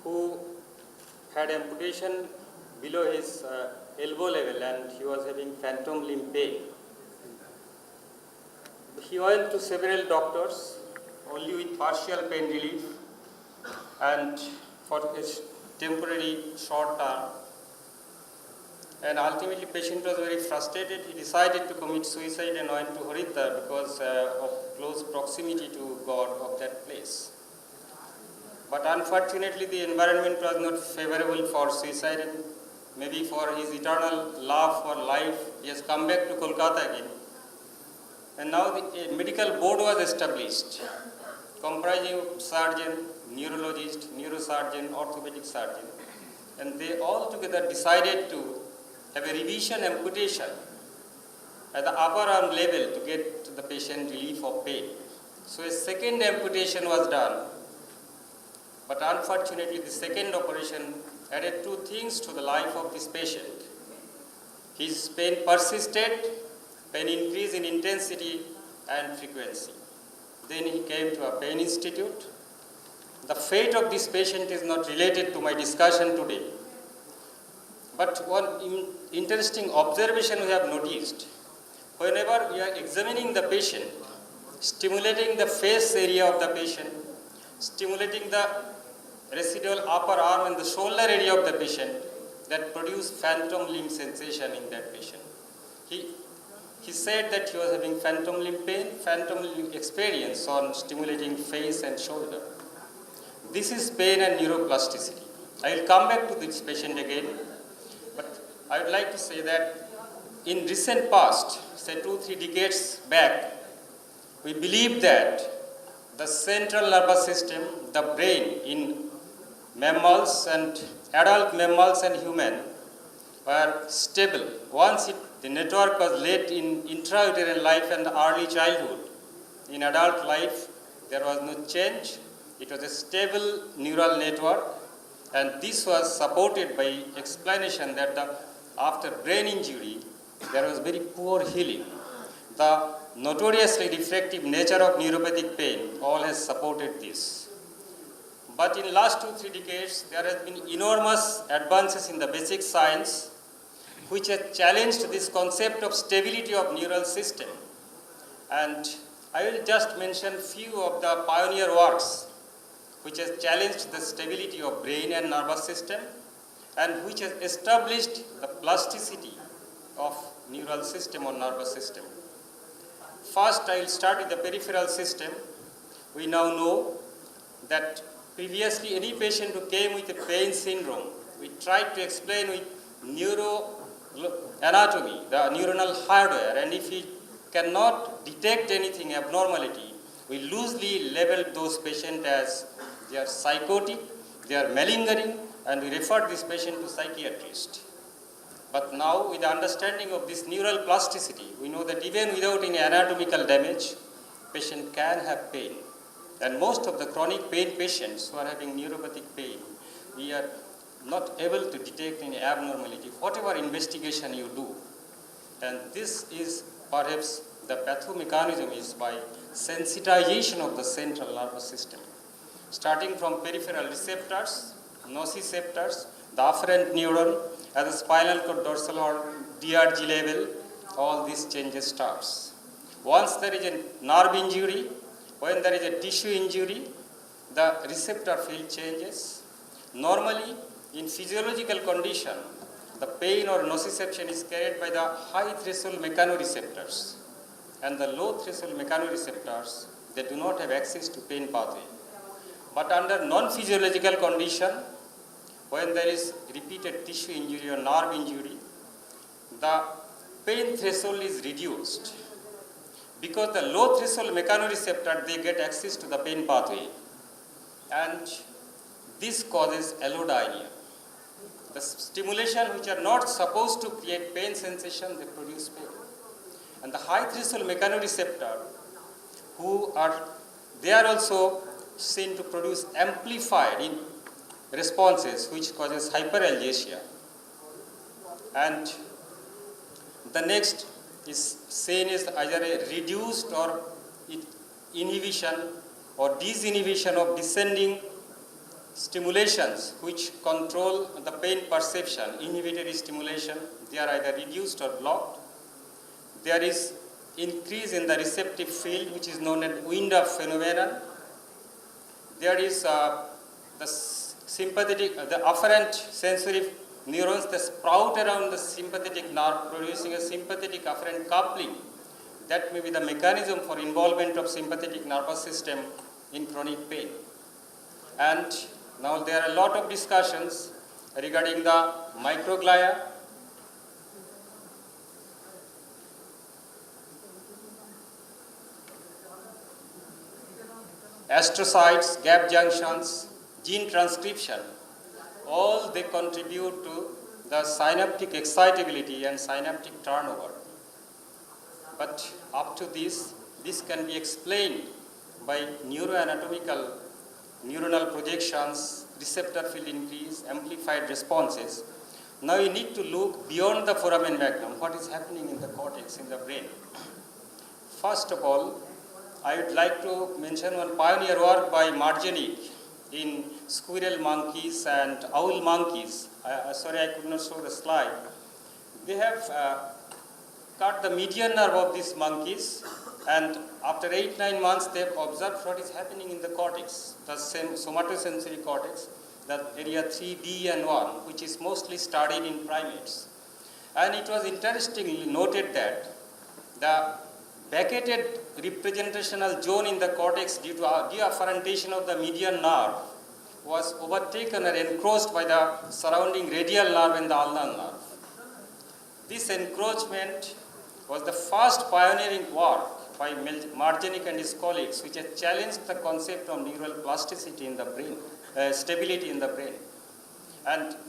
who had amputation below his elbow level and he was having phantom limb pain. He went to several doctors only with partial pain relief and for a temporary short term. And ultimately patient was very frustrated. He decided to commit suicide and went to Haridwar because of close proximity to God of that place. But unfortunately the environment was not favorable for suicide, and maybe for his eternal love for life he has come back to Kolkata again. And now a medical board was established comprising of surgeon, neurologist, neurosurgeon, orthopedic surgeon, and they all together decided to have a revision amputation at the upper arm level to get the patient relief of pain. So a second amputation was done, but unfortunately the second operation added two things to the life of this patient. His pain persisted, pain increased in intensity and frequency. Then he came to a pain institute. The fate of this patient is not related to my discussion today. But one interesting observation we have noticed, whenever we are examining the patient, stimulating the face area of the patient, stimulating the residual upper arm and the shoulder area of the patient, that produce phantom limb sensation in that patient. He said that he was having phantom limb pain, phantom limb experience on stimulating face and shoulder. This is pain and neuroplasticity. I will come back to this patient again, but I would like to say that in recent past, say 2-3 decades back, we believe that the central nervous system, the brain in mammals and adult mammals and human were stable. Once the network was laid in intrauterine life and early childhood. In adult life, there was no change. It was a stable neural network, and this was supported by explanation that after brain injury, there was very poor healing. The notoriously refractive nature of neuropathic pain all has supported this. But in last 2-3 decades, there has been enormous advances in the basic science which has challenged this concept of stability of neural system. And I will just mention few of the pioneer works which has challenged the stability of brain and nervous system and which has established the plasticity of neural system or nervous system. First, I will start with the peripheral system. We now know that previously any patient who came with a pain syndrome, we tried to explain with neuroanatomy, the neuronal hardware, and if we cannot detect anything abnormality, we loosely label those patients as they are psychotic, they are malingering, and we refer this patient to psychiatrist. But now with the understanding of this neural plasticity, we know that even without any anatomical damage, patient can have pain. And most of the chronic pain patients who are having neuropathic pain, we are not able to detect any abnormality, whatever investigation you do. And this is perhaps the pathomechanism is by sensitization of the central nervous system. Starting from peripheral receptors, nociceptors, the afferent neuron, at the spinal cord dorsal or DRG level, all these changes starts. Once there is a nerve injury, when there is a tissue injury, the receptor field changes. Normally, in physiological condition, the pain or nociception is carried by the high threshold mechanoreceptors, and the low threshold mechanoreceptors, they do not have access to pain pathway. But under non-physiological condition, when there is repeated tissue injury or nerve injury, the pain threshold is reduced. Because the low threshold mechanoreceptor, they get access to the pain pathway, and this causes allodynia. The stimulation which are not supposed to create pain sensation, they produce pain. And the high threshold mechanoreceptor, they are also seen to produce amplified in responses which causes hyperalgesia. And the next is seen as either a reduced or inhibition or disinhibition of descending stimulations which control the pain perception, inhibitory stimulation, they are either reduced or blocked. There is increase in the receptive field, which is known as wind-up phenomenon. There is the sympathetic, the afferent sensory neurons that sprout around the sympathetic nerve, producing a sympathetic afferent coupling. That may be the mechanism for involvement of sympathetic nervous system in chronic pain. And now there are a lot of discussions regarding the microglia, astrocytes, gap junctions, gene transcription. All they contribute to the synaptic excitability and synaptic turnover. But up to this can be explained by neuroanatomical neuronal projections, receptor field increase, amplified responses. Now you need to look beyond the foramen magnum, what is happening in the cortex, in the brain. First of all, I would like to mention one pioneer work by Marjanic in squirrel monkeys and owl monkeys. Sorry, I could not show the slide. They have cut the median nerve of these monkeys, and after 8-9 months they have observed what is happening in the cortex, the same somatosensory cortex, the area 3B and 1, which is mostly studied in primates. And it was interestingly noted that the vacated representational zone in the cortex due to deafferentation of the median nerve was overtaken or encroached by the surrounding radial nerve and the ulnar nerve. This encroachment was the first pioneering work by Marjanic and his colleagues, which has challenged the concept of neural plasticity in the brain, stability in the brain.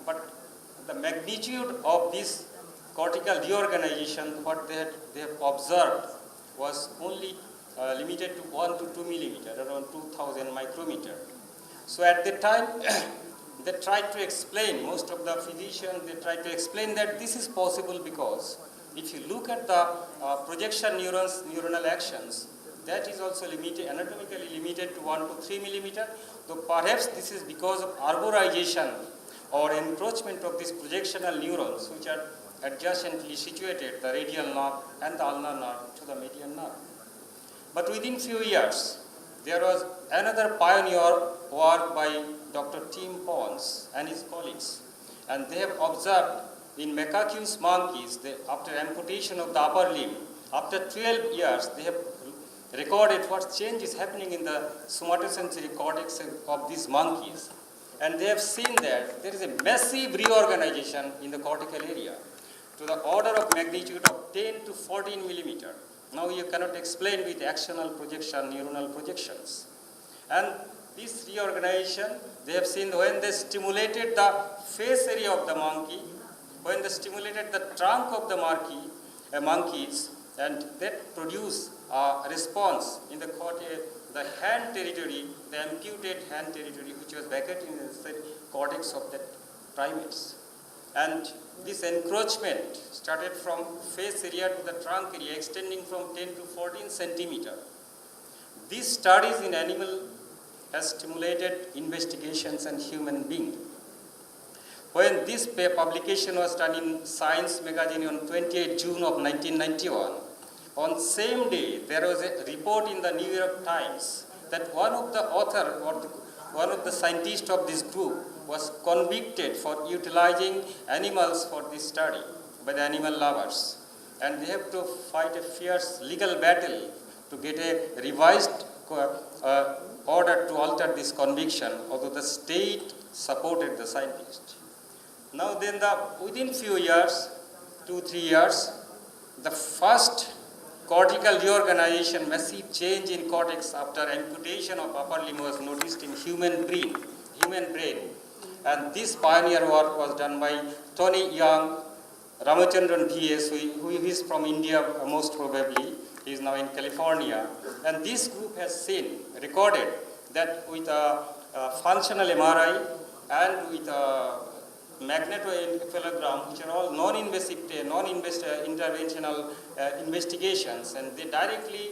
But the magnitude of this cortical reorganization, what they have observed, was only limited to 1 to 2 millimeter, around 2000 micrometer. So at the time, they tried to explain, most of the physicians, they tried to explain that this is possible because if you look at the projection neurons, neuronal actions, that is also limited, anatomically limited to 1 to 3 millimeter. So perhaps this is because of arborization or encroachment of these projectional neurons, which are adjacently situated, the radial nerve and the ulnar nerve to the median nerve. But within few years, there was another pioneer work by Dr. Tim Pons and his colleagues. And they have observed in macaque monkeys, after amputation of the upper limb, after 12 years, they have recorded what change is happening in the somatosensory cortex of these monkeys. And they have seen that there is a massive reorganization in the cortical area to the order of magnitude of 10 to 14 millimeter. Now you cannot explain with axonal projection, neuronal projections. And this reorganization, they have seen when they stimulated the face area of the monkey, when they stimulated the trunk of the monkeys, and that produced a response in the hand territory, the amputated hand territory, which was vacated in the cortex of the primates. And this encroachment started from face area to the trunk area, extending from 10 to 14 centimeter. These studies in animal has stimulated investigations in human being. When this publication was done in Science magazine on 28 June of 1991, on same day there was a report in the New York Times that one of the author or one of the scientists of this group was convicted for utilizing animals for this study by the animal lovers. And they have to fight a fierce legal battle to get a revised order to alter this conviction, although the state supported the scientist. Now then within few years, 2-3 years, the first cortical reorganization, massive change in cortex after amputation of upper limb was noticed in human brain. And this pioneer work was done by Tony Young, Ramachandran V.S., who is from India most probably. He is now in California. And this group has recorded that with a functional MRI and with a magnetoencephalogram, which are all non-invasive interventional investigations, and they directly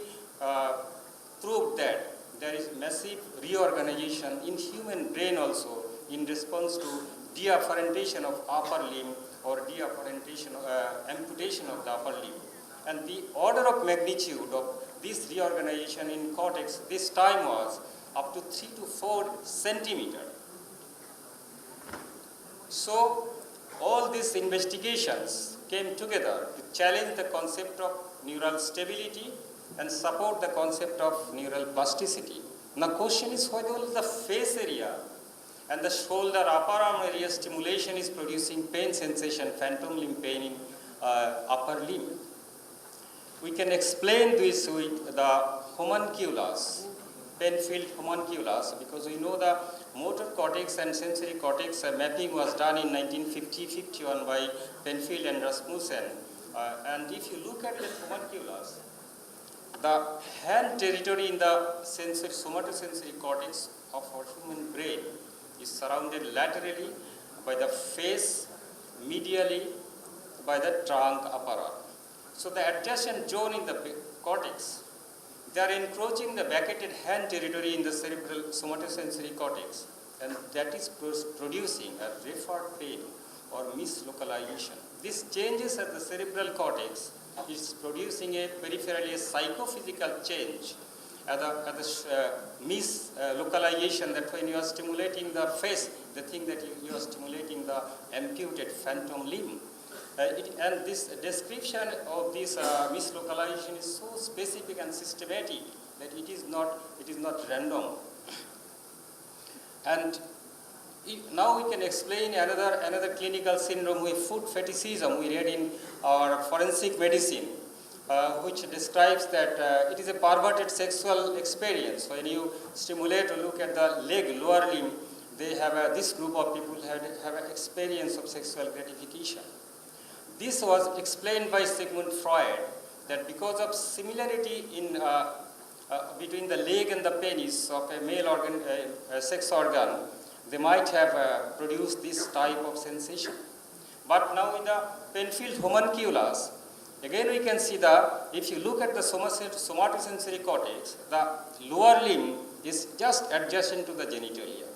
proved that there is massive reorganization in human brain also in response to deafferentation of upper limb or amputation of the upper limb. And the order of magnitude of this reorganization in cortex this time was up to 3 to 4 centimeter. So all these investigations came together to challenge the concept of neural stability and support the concept of neural plasticity. Now question is whether the face area and the shoulder upper arm area stimulation is producing pain sensation, phantom limb pain in upper limb. We can explain this with the homunculus, pen-filled homunculus, because we know the motor cortex and sensory cortex mapping was done in 1950-51 by Penfield and Rasmussen. And if you look at the homunculus, the hand territory in the somatosensory cortex of our human brain is surrounded laterally by the face, medially by the trunk upper arm. So the adjacent zone in the cortex, they are encroaching the vacated hand territory in the cerebral somatosensory cortex, and that is producing a referred pain or mislocalization. This changes at the cerebral cortex is producing a peripherally psychophysical change at the mislocalization, that when you are stimulating the face, they think that you are stimulating the amputated phantom limb. And this description of this mislocalization is so specific and systematic that it is not random. And now we can explain another clinical syndrome with food fetishism we read in our forensic medicine, which describes that it is a perverted sexual experience. When you stimulate or look at the leg, lower limb, they have this group of people have an experience of sexual gratification. This was explained by Sigmund Freud, that because of similarity in between the leg and the penis of a male organ, sex organ, they might have produced this type of sensation. But now in the Penfield homunculus, again we can see if you look at the somatosensory cortex, the lower limb is just adjacent to the genitalia.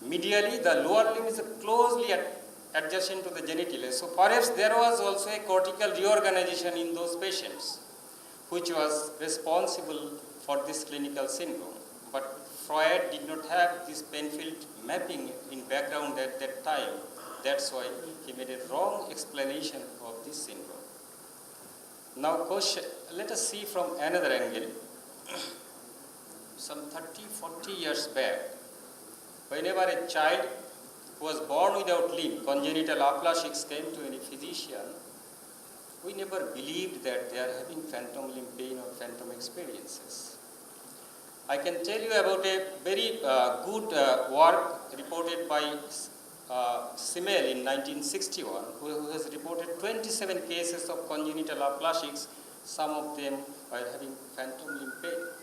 Medially, the lower limb is closely adjacent to the genitalia. So perhaps there was also a cortical reorganization in those patients, which was responsible for this clinical syndrome. But Freud did not have this Penfield mapping in background at that time. That's why he made a wrong explanation of this syndrome. Now let us see from another angle. Some 30-40 years back, whenever a child who was born without limb, congenital aplasics, came to any physician, we never believed that they are having phantom limb pain or phantom experiences. I can tell you about a very good work reported by Simmel in 1961, who has reported 27 cases of congenital aplasics. Some of them are having phantom limb pain.